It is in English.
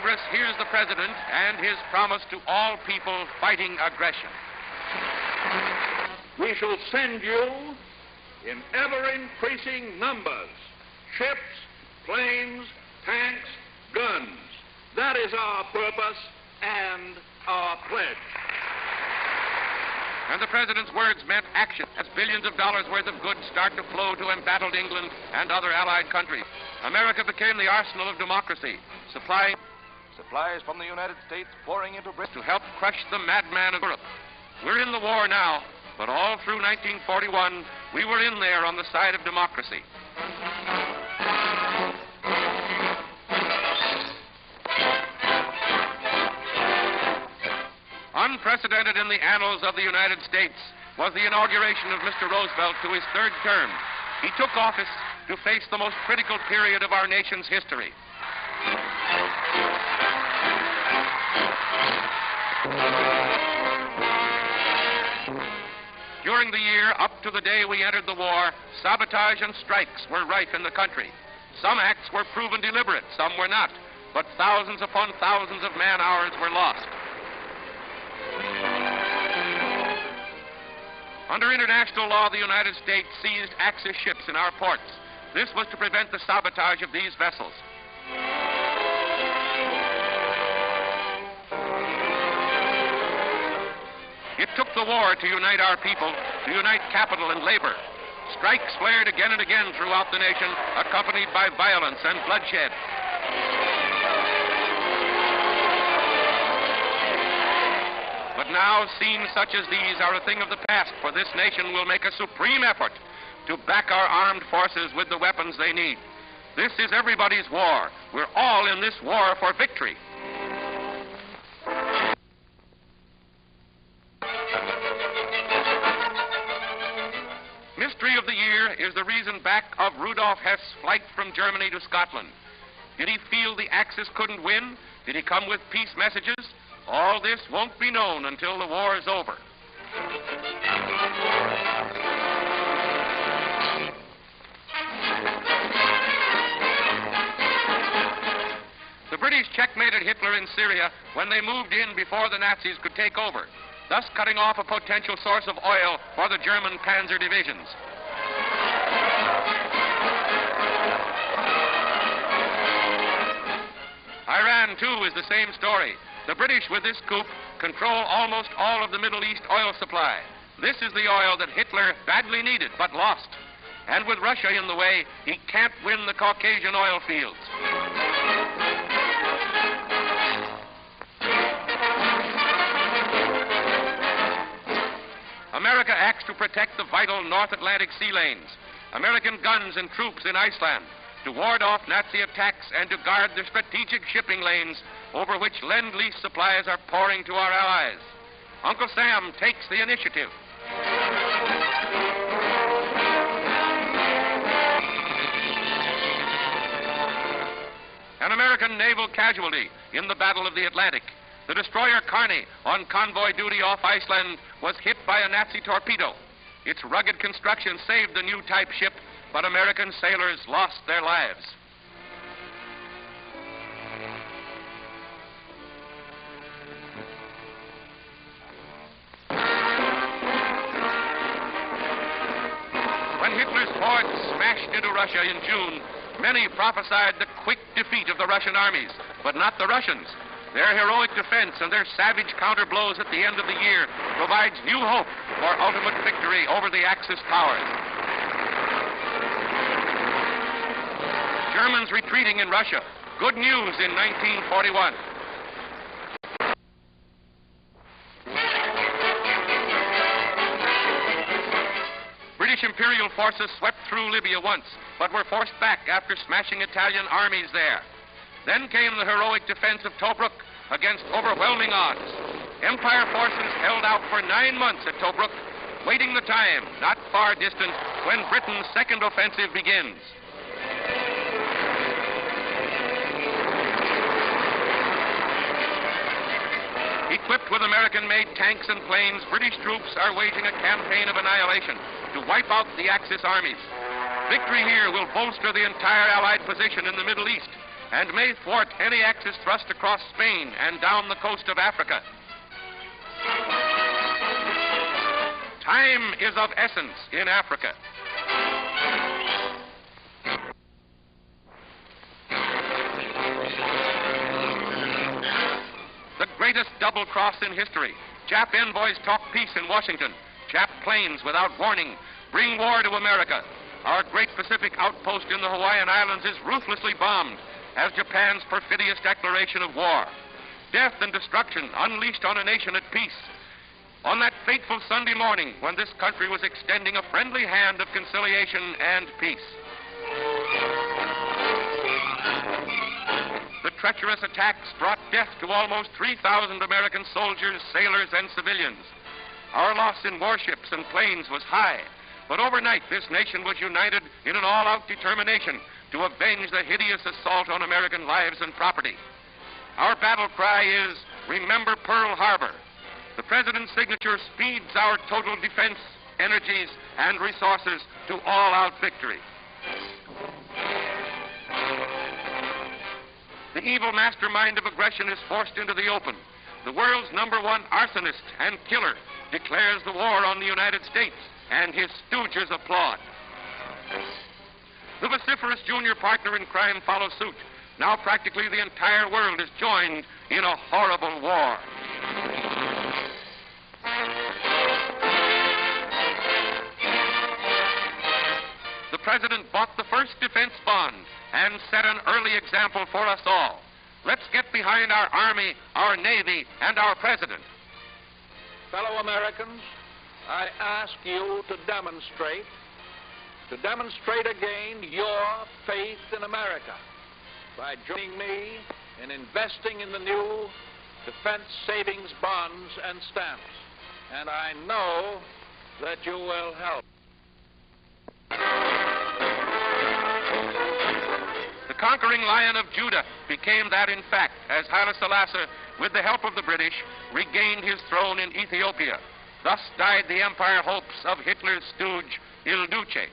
Congress hears the President and his promise to all people fighting aggression. We shall send you in ever-increasing numbers ships, planes, tanks, guns. That is our purpose and our pledge. And the President's words meant action as billions of dollars worth of goods start to flow to embattled England and other allied countries. America became the arsenal of democracy, supplying supplies from the United States pouring into Britain to help crush the madman of Europe. We're in the war now, but all through 1941, we were in there on the side of democracy. Unprecedented in the annals of the United States was the inauguration of Mr. Roosevelt to his third term. He took office to face the most critical period of our nation's history. During the year up to the day we entered the war, sabotage and strikes were rife in the country. Some acts were proven deliberate, some were not, but thousands upon thousands of man-hours were lost. Under international law, the United States seized Axis ships in our ports. This was to prevent the sabotage of these vessels. It took the war to unite our people, to unite capital and labor. Strikes flared again and again throughout the nation, accompanied by violence and bloodshed. But now, scenes such as these are a thing of the past, for this nation will make a supreme effort to back our armed forces with the weapons they need. This is everybody's war. We're all in this war for victory. Mystery of the year is the reason back of Rudolf Hess's flight from Germany to Scotland. Did he feel the Axis couldn't win? Did he come with peace messages? All this won't be known until the war is over. The British checkmated Hitler in Syria when they moved in before the Nazis could take over, thus cutting off a potential source of oil for the German panzer divisions. Iran, too, is the same story. The British, with this coup, control almost all of the Middle East oil supply. This is the oil that Hitler badly needed but lost. And with Russia in the way, he can't win the Caucasian oil fields. America acts to protect the vital North Atlantic sea lanes. American guns and troops in Iceland to ward off Nazi attacks and to guard the strategic shipping lanes over which Lend-Lease supplies are pouring to our allies. Uncle Sam takes the initiative. An American naval casualty in the Battle of the Atlantic. The destroyer Carney, on convoy duty off Iceland, was hit by a Nazi torpedo. Its rugged construction saved the new type ship, but American sailors lost their lives. When Hitler's hordes smashed into Russia in June, many prophesied the quick defeat of the Russian armies, but not the Russians. Their heroic defense and their savage counterblows at the end of the year provides new hope for ultimate victory over the Axis powers. Germans retreating in Russia. Good news in 1941. British imperial forces swept through Libya once, but were forced back after smashing Italian armies there. Then came the heroic defense of Tobruk against overwhelming odds. Empire forces held out for 9 months at Tobruk, waiting the time, not far distant, when Britain's second offensive begins. Equipped with American-made tanks and planes, British troops are waging a campaign of annihilation to wipe out the Axis armies. Victory here will bolster the entire Allied position in the Middle East. and may thwart any axis thrust across Spain and down the coast of Africa. Time is of essence in Africa. The greatest double cross in history. Jap envoys talk peace in Washington. Jap planes, without warning, bring war to America. Our great Pacific outpost in the Hawaiian Islands is ruthlessly bombed as Japan's perfidious declaration of war. Death and destruction unleashed on a nation at peace. On that fateful Sunday morning when this country was extending a friendly hand of conciliation and peace. The treacherous attacks brought death to almost 3,000 American soldiers, sailors, and civilians. Our loss in warships and planes was high, but overnight this nation was united in an all-out determination to avenge the hideous assault on American lives and property. Our battle cry is, "Remember Pearl Harbor." The President's signature speeds our total defense, energies, and resources to all-out victory. The evil mastermind of aggression is forced into the open. The world's #1 arsonist and killer declares the war on the United States, and his stooges applaud. The vociferous junior partner in crime follows suit. Now practically the entire world is joined in a horrible war. The President bought the first defense bond and set an early example for us all. Let's get behind our Army, our Navy, and our President. Fellow Americans, I ask you to demonstrate again your faith in America by joining me in investing in the new defense savings bonds and stamps. And I know that you will help. The conquering Lion of Judah became that in fact, as Haile Selassie, with the help of the British, regained his throne in Ethiopia. Thus died the empire hopes of Hitler's stooge, Il Duce.